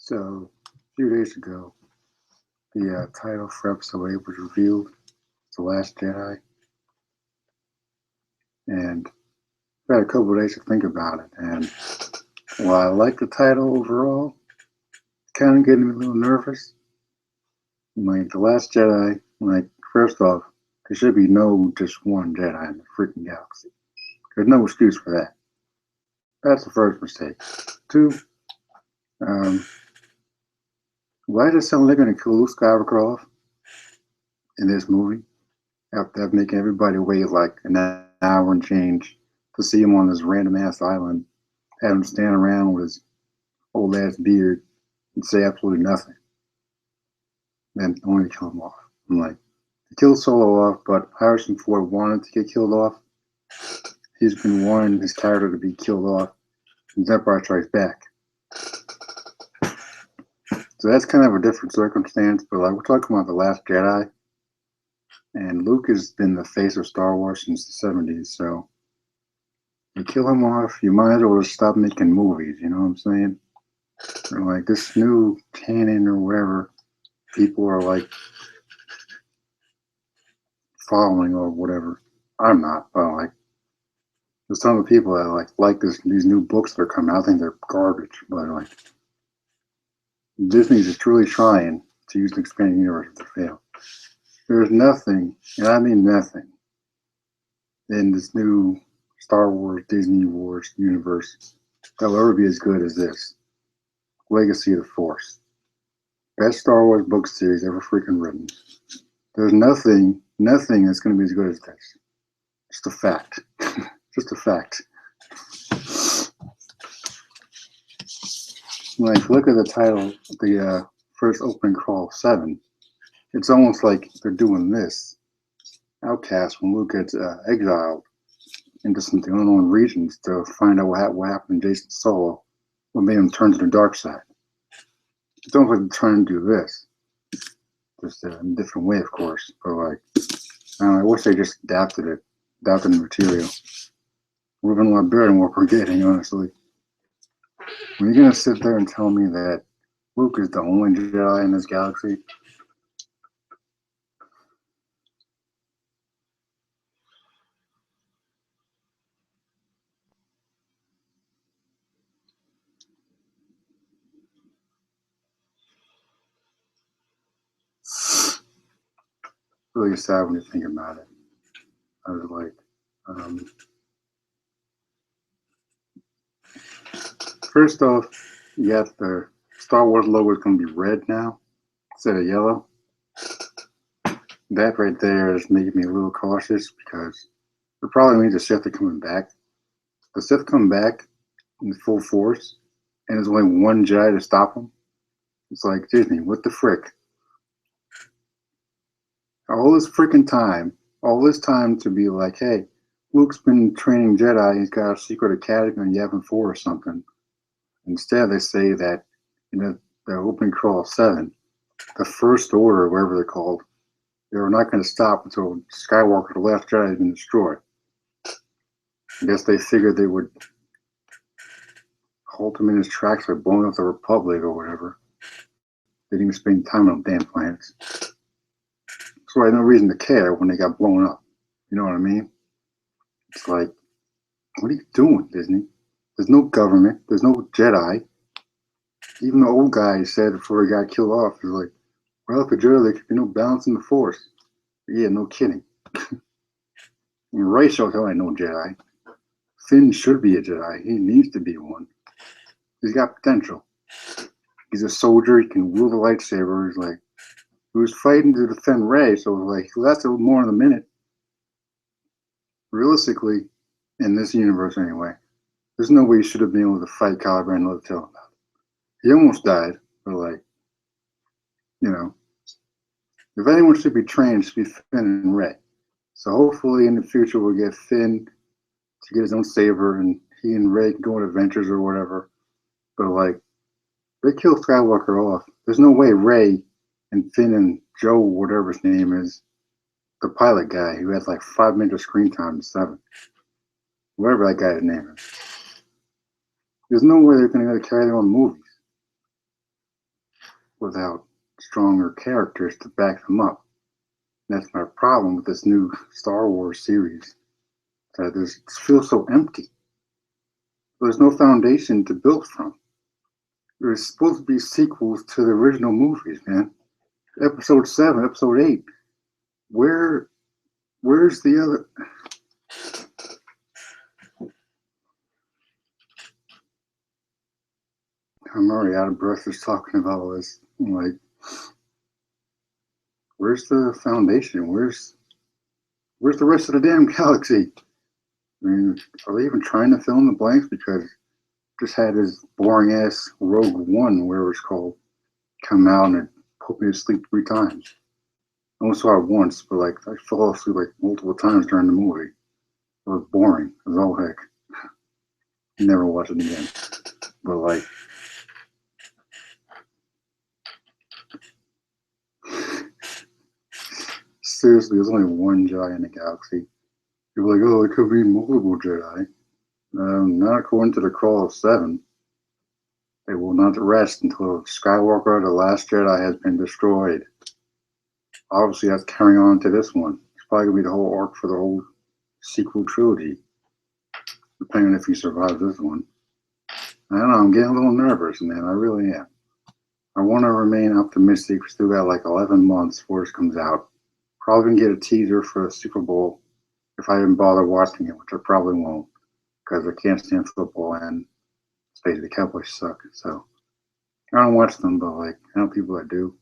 So, a few days ago, the title for episode 8 was revealed. It's The Last Jedi. And I had a couple of days to think about it. And while I like the title overall, it's kind of getting me a little nervous. Like, The Last Jedi, like, first off, there should be no just one Jedi in the freaking galaxy. There's no excuse for that. That's the first mistake. Two, um, why does someone they're going to kill Luke Skywalker off in this movie? After making everybody wait like an hour and change to see him on this random ass island, have him stand around with his old ass beard and say absolutely nothing. Then only kill him off. I'm like, they killed Solo off, but Harrison Ford wanted to get killed off. He's been wanting his character to be killed off since Empire Strikes Back. So that's kind of a different circumstance, but like we're talking about The Last Jedi. And Luke has been the face of Star Wars since the 70s, so you kill him off, you might as well just stop making movies, you know what I'm saying? Or like this new canon or whatever, people are like following or whatever. I'm not, but like there's some of the people that like these new books that are coming out. I think they're garbage, but like Disney's just truly trying to use the expanded universe to fail. There's nothing, and I mean nothing, in this new Star Wars, Disney Wars universe that will ever be as good as this. Legacy of the Force. Best Star Wars book series ever freaking written. There's nothing that's going to be as good as this. Just a fact. Just a fact. Like, look at the title, the first opening crawl, 7. It's almost like they're doing this. Outcast when Luke gets exiled into some unknown regions to find out what happened to Jason Solo, what made him turn to the dark side. It's almost like they're trying to do this. Just in a different way, of course. But like, I wish they just adapted the material. Would have been a lot better than what we're getting, honestly. When you're gonna sit there and tell me that Luke is the only Jedi in this galaxy, really sad when you think about it. I was like, first off, you got the Star Wars logo is going to be red now instead of yellow. That right there is making me a little cautious because it probably means the Sith are coming back. The Sith come back in full force, and there's only one Jedi to stop them. It's like, Disney, what the frick? All this freaking time, all this time to be like, hey, Luke's been training Jedi, he's got a secret academy on Yavin 4 or something. Instead, they say that in the opening crawl 7, the First Order, whatever they're called, they were not going to stop until Skywalker, the Last Jedi, had been destroyed. I guess they figured they would halt him in his tracks by blowing up the Republic or whatever. They didn't even spend time on damn planets. So I had no reason to care when they got blown up. You know what I mean? It's like, what are you doing, Disney? There's no government. There's no Jedi. Even the old guy said before he got killed off, he was like, well, if a Jedi, there could be no balance in the Force. Yeah, no kidding. And Ray shows how I know Jedi. Finn should be a Jedi. He needs to be one. He's got potential. He's a soldier. He can wield a lightsaber. He's like, he was fighting to defend Rey, so it was like, he lasted a little more than a minute. Realistically, in this universe anyway, there's no way he should have been able to fight Kylo Ren and live to tell him about it. He almost died, but like, you know, if anyone should be trained, it should be Finn and Rey. So hopefully in the future we'll get Finn to get his own saber and he and Rey can go on adventures or whatever. But like, they kill Skywalker off. There's no way Rey and Finn and Joe, whatever his name is, the pilot guy who has like 5 minutes of screen time in 7, whatever that guy's name is. There's no way they're going to carry their own movies. without stronger characters to back them up. And that's my problem with this new Star Wars series. That it feels so empty. There's no foundation to build from. There's supposed to be sequels to the original movies, man. Episode 7, Episode 8. Where's the other? I'm already out of breath just talking about all this. I'm like, where's the foundation? Where's the rest of the damn galaxy? I mean, are they even trying to fill in the blanks? Because just had this boring ass Rogue One, whatever it's called, come out and it put me to sleep 3 times. I only saw it once, but like I fell asleep like multiple times during the movie. It was boring. It was all heck. Never watch it again. But like, seriously, there's only one Jedi in the galaxy. People are like, oh, it could be multiple Jedi. Not according to the Crawl of 7. They will not rest until Skywalker, the Last Jedi, has been destroyed. Obviously, that's carrying on to this one. It's probably going to be the whole arc for the whole sequel trilogy, depending on if he survives this one. I don't know, I'm getting a little nervous, man. I really am. I want to remain optimistic. We still got like 11 months before it comes out. Probably going to get a teaser for the Super Bowl if I even bother watching it, which I probably won't, because I can't stand football and the Cowboys suck. So I don't watch them, but like I know people that do.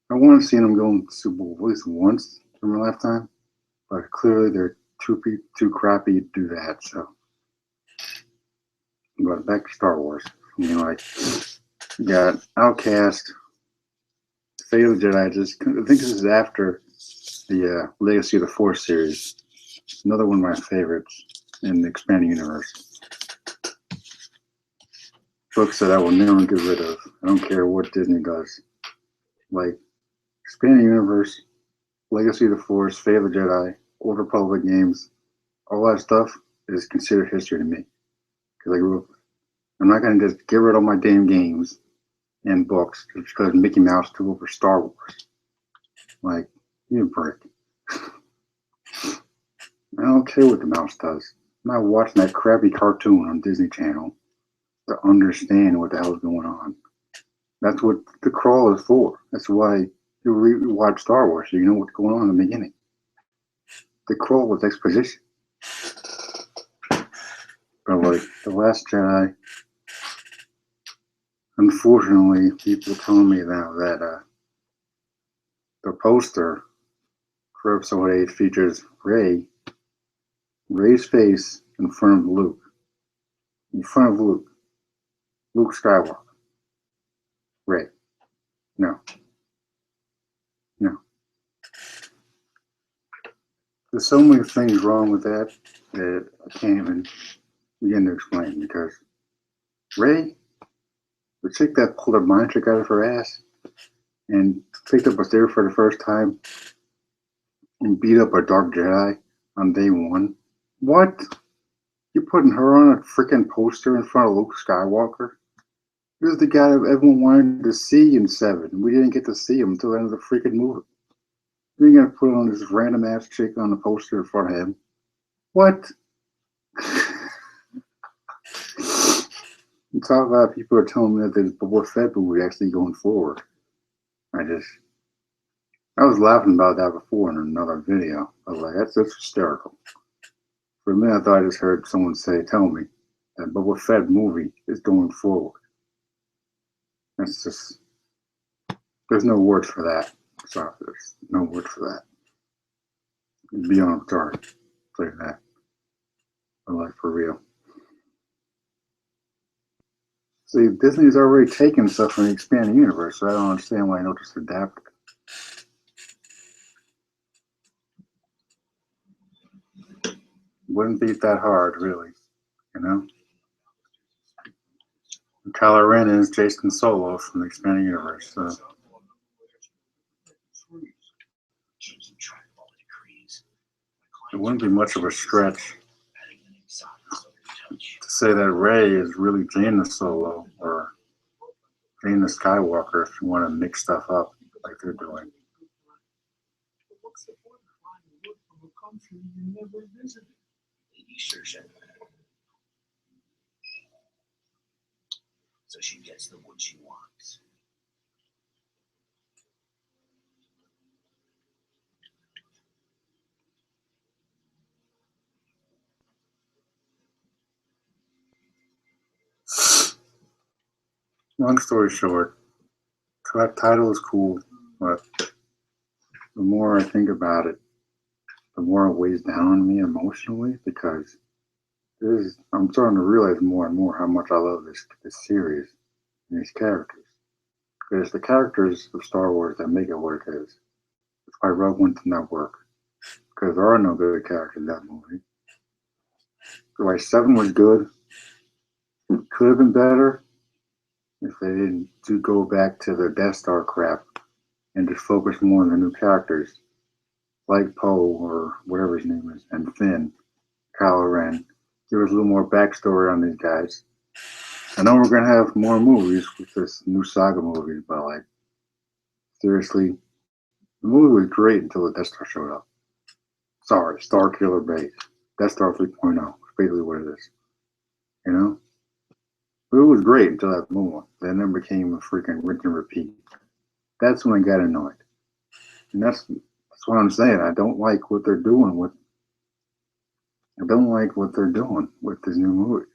I want to see them go in the Super Bowl at least once in my lifetime, but clearly they're too crappy to do that. So, but back to Star Wars. I mean, like, you got Outcast, Fate of the Jedi. I think this is after the Legacy of the Force series. Another one of my favorites in the expanding universe. Books that I will never get rid of. I don't care what Disney does. Like, expanding universe, Legacy of the Force, Fate of the Jedi, Old Republic games, all that stuff is considered history to me. Because I grew up, I'm not going to just get rid of my damn games and books just because Mickey Mouse took over Star Wars. Like, you a break. I don't care what the mouse does. I'm not watching that crappy cartoon on Disney Channel to understand what the hell's going on. That's what the crawl is for. That's why you watch Star Wars so you know what's going on in the beginning. The crawl was exposition. But like The Last Jedi, unfortunately, people are telling me now that the poster for episode 8 features Rey's face in front of Luke. In front of Luke. Luke Skywalker. Rey. No. No. There's so many things wrong with that I can't even begin to explain, because Rey, the chick that pulled a mind trick out of her ass and picked up a saber for the first time and beat up a Dark Jedi on day 1. What? You're putting her on a freaking poster in front of Luke Skywalker? He was the guy that everyone wanted to see in 7. We didn't get to see him until the end of the freaking movie. You're gonna put on this random ass chick on the poster in front of him. What? You talk about people are telling me that there's Boba Fett movie actually going forward. I was laughing about that before in another video. I was like, that's hysterical. For a minute, I thought I just heard someone tell me that Boba Fett movie is going forward. That's just, there's no words for that. Sorry, there's no words for that. It's beyond retarded. Say that. But like, for real. See, Disney's already taken stuff from the expanding universe, so I don't understand why I don't just adapt it. Wouldn't be that hard, really, you know? Kylo Ren is Jason Solo from the expanding universe, so. It wouldn't be much of a stretch to say that Rey is really Jaina Solo, or being the Skywalker if you want to mix stuff up like they're doing. So she gets the wood she wants. Long story short, that title is cool, but the more I think about it, the more it weighs down on me emotionally because I'm starting to realize more and more how much I love this series and these characters. Because the characters of Star Wars that make it what it is. That's why Rogue One did not work. Because there are no good characters in that movie. Why 7 was good, could have been better if they didn't go back to the Death Star crap and just focus more on the new characters like Poe or whatever his name is, and Finn, Kylo Ren. Give us a little more backstory on these guys. I know we're gonna have more movies with this new saga movie, but like seriously, the movie was great until the Death Star showed up. Sorry, Star Killer Base. Death Star 3.0. It's basically what it is. You know? But it was great until that moment. Then it became a freaking rinse and repeat. That's when I got annoyed. And that's what I'm saying. I don't like what they're doing with these new movies.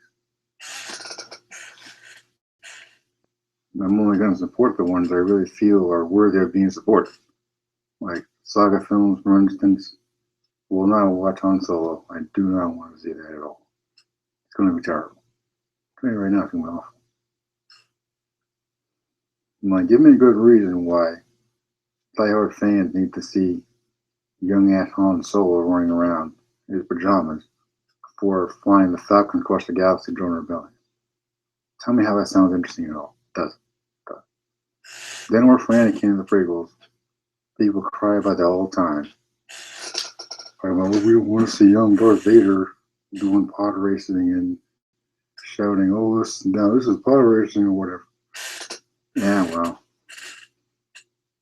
I'm only going to support the ones I really feel are worthy of being supported. Like saga films, for instance, will not watch Han Solo. I do not want to see that at all. It's going to be terrible. I'll tell you right now, it's going to be awful. I'm like, give me a good reason why diehard fans need to see young ass Han Solo running around in his pajamas before flying the Falcon across the galaxy during rebellion. Tell me how that sounds interesting at all. It doesn't. Then we're for Anakin in the prequels. People cry about that all the time. Like, well, we want to see young Darth Vader doing pod racing and shouting, "Oh, this is pod racing" or whatever. Yeah, well,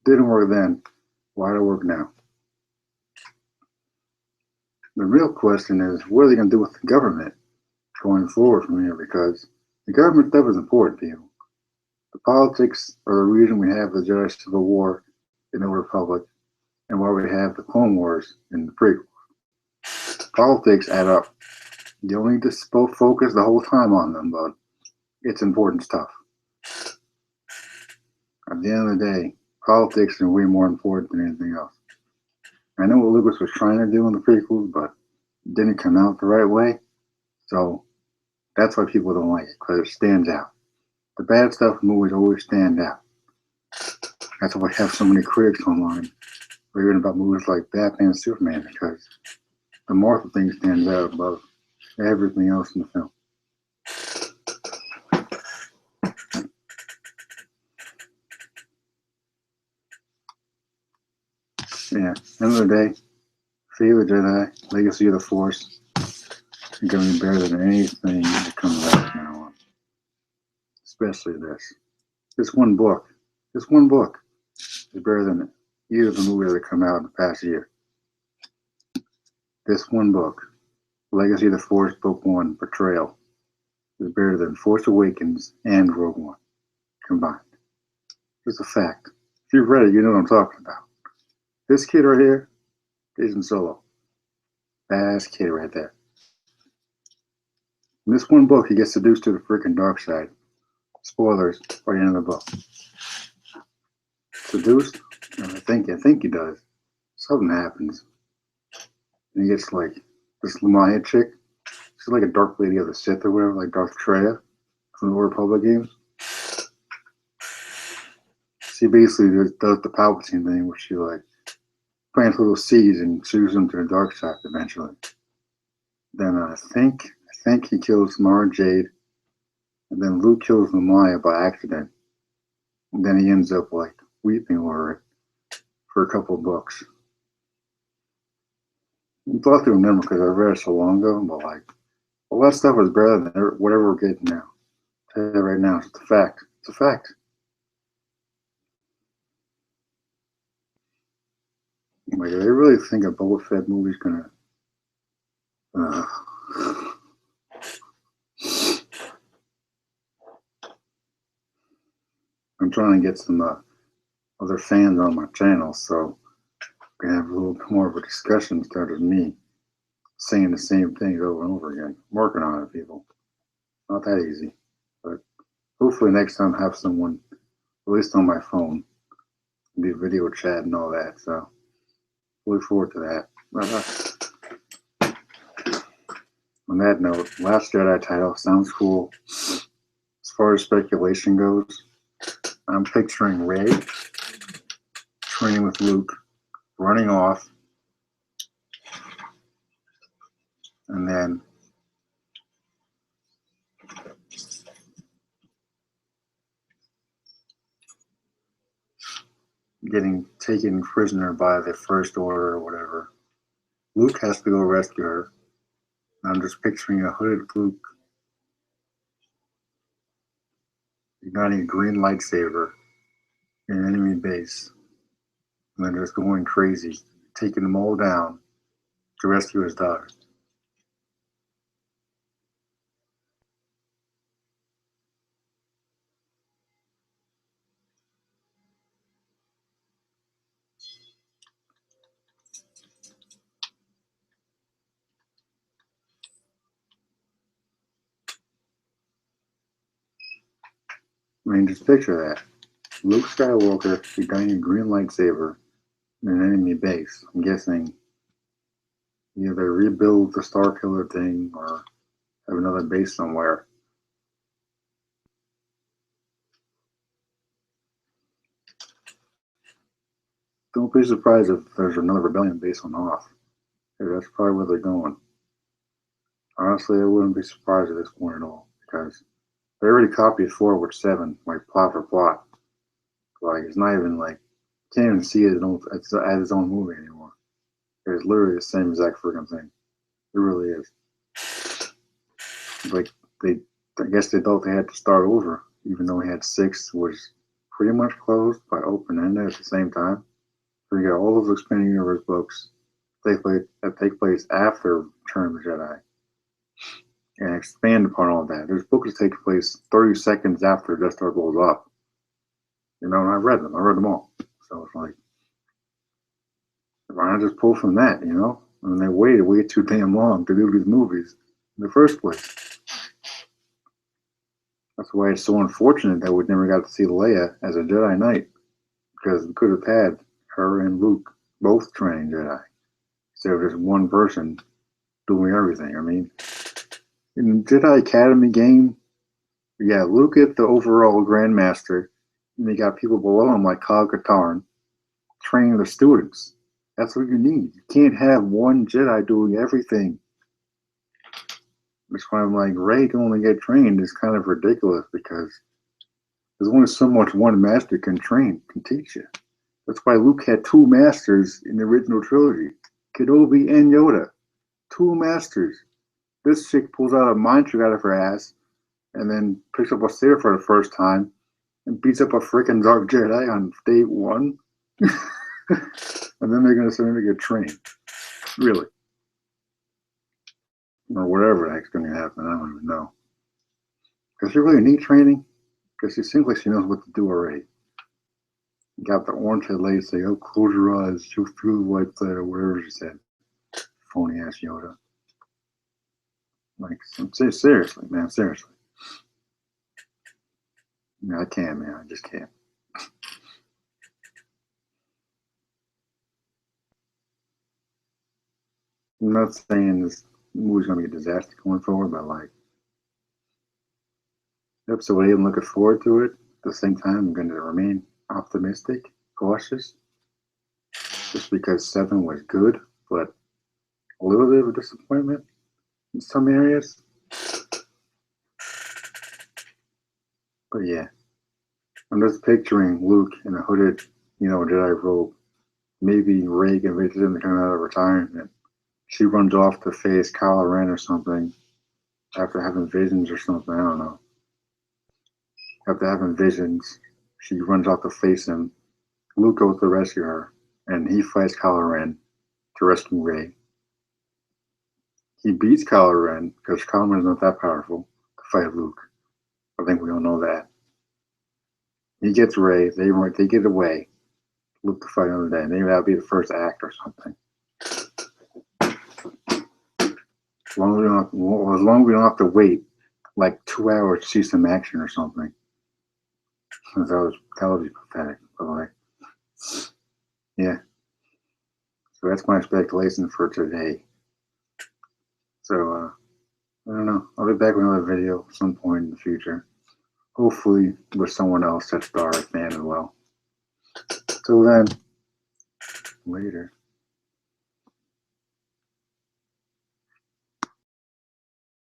didn't work then. Why'd it work now? The real question is, what are they going to do with the government going forward from here? Because the government stuff is important to you. The politics are the reason we have the Jedi Civil War in the Republic and why we have the Clone Wars in the prequel. Politics add up. You don't need to focus the whole time on them, but it's important stuff. At the end of the day, politics are way more important than anything else. I know what Lucas was trying to do in the prequels, but it didn't come out the right way. So that's why people don't like it, because it stands out. The bad stuff in movies always stand out. That's why we have so many critics online raving about movies like Batman and Superman, because the Marvel thing stands out above everything else in the film. Yeah, end of the day, Fate of the Jedi, Legacy of the Force is going to be better than anything that comes out from now on. Especially this. This one book is better than either of the movies that come out in the past year. This one book, Legacy of the Force Book 1, Betrayal, is better than Force Awakens and Rogue One combined. It's a fact. If you've read it, you know what I'm talking about. This kid right here, Jason Solo. Badass kid right there. In this one book, he gets seduced to the freaking dark side. Spoilers by the end of the book. Seduced? I think he does. Something happens. And he gets like this Lamaya chick. She's like a dark lady of the Sith or whatever, like Darth Treya from the Old Republic games. She basically does the Palpatine thing where she like plants little seeds and shoots them to the dark side eventually. Then I think he kills Mara Jade, and then Luke kills Lamaya by accident. And then he ends up like weeping over it for a couple of books. It's tough to remember because I read it so long ago, but like all that stuff is better than whatever we're getting now. I'll tell you right now, it's a fact. It's a fact. Like, they really think a Boba Fett movie's gonna. Uh, I'm trying to get some other fans on my channel, so we can have a little bit more of a discussion instead of me saying the same things over and over again. I'm working on it, people. Not that easy, but hopefully next time I have someone, at least on my phone, be video chat and all that. So look forward to that. On that note, Last Jedi title sounds cool. As far as speculation goes, I'm picturing Rey training with Luke, running off, and then getting taken prisoner by the First Order or whatever. Luke has to go rescue her. I'm just picturing a hooded Luke igniting a green lightsaber in an enemy base, and then just going crazy, taking them all down to rescue his daughter. I mean, just picture that. Luke Skywalker igniting a green lightsaber in an enemy base. I'm guessing either rebuild the Starkiller thing or have another base somewhere. Don't be surprised if there's another rebellion base on Hoth. That's probably where they're going. Honestly, I wouldn't be surprised at this point at all, because they already copied 4 with 7, like plot for plot. Like, it's not even like, you can't even see it as its own movie anymore. It's literally the same exact freaking thing. It really is. Like, I guess they thought they had to start over, even though we had 6 was pretty much closed but open-ended at the same time. So you got all those expanding universe books that take place after Return of the Jedi and expand upon all that. There's books that take place 30 seconds after Death Star blows up. You know, and I read them all. So it's like, why not just pull from that, you know? I mean, they waited way too damn long to do these movies in the first place. That's why it's so unfortunate that we never got to see Leia as a Jedi Knight, because we could have had her and Luke both training Jedi instead of just one person doing everything. I mean, in the Jedi Academy game, yeah, Luke is the overall Grandmaster, and you got people below him like Kyle Katarn training the students. That's what you need. You can't have one Jedi doing everything. That's why I'm like, Rey can only get trained is kind of ridiculous, because there's only so much one master can teach you. That's why Luke had 2 masters in the original trilogy, Kenobi and Yoda. 2 masters. This chick pulls out a mind trick out of her ass and then picks up a saber for the first time and beats up a freaking Dark Jedi on day 1. And then they're going to send her to get trained. Really. Or whatever the heck's going to happen. I don't even know. Does she really need training? Because she seems like she knows what to do already. You got the orange head lady say, oh, close your eyes, she'll feel the light there, whatever she said. Phony ass Yoda. Like, seriously, man, seriously. I can't, man, I just can't. I'm not saying this movie's going to be a disaster going forward, but like, episode 8, I'm looking forward to it. At the same time, I'm going to remain optimistic, cautious, just because 7 was good, but a little bit of a disappointment in some areas. But yeah, I'm just picturing Luke in a hooded, Jedi robe. Maybe Rey convinces him to come out of retirement. She runs off to face Kylo Ren or something after having visions or something. I don't know. After having visions, she runs off to face him. Luke goes to rescue her, and he fights Kylo Ren to rescue Rey. He beats Kylo Ren because Kylo Ren's not that powerful to fight Luke. I think we all know that. He gets Rey. They get away. Luke to fight another day. Maybe that'll be the first act or something. As long as we don't have to wait like 2 hours to see some action or something. That would be pathetic, by the way. Yeah. So that's my speculation for today. So I don't know. I'll be back with another video at some point in the future. Hopefully with someone else that's Star Wars fan as well. Till then, later.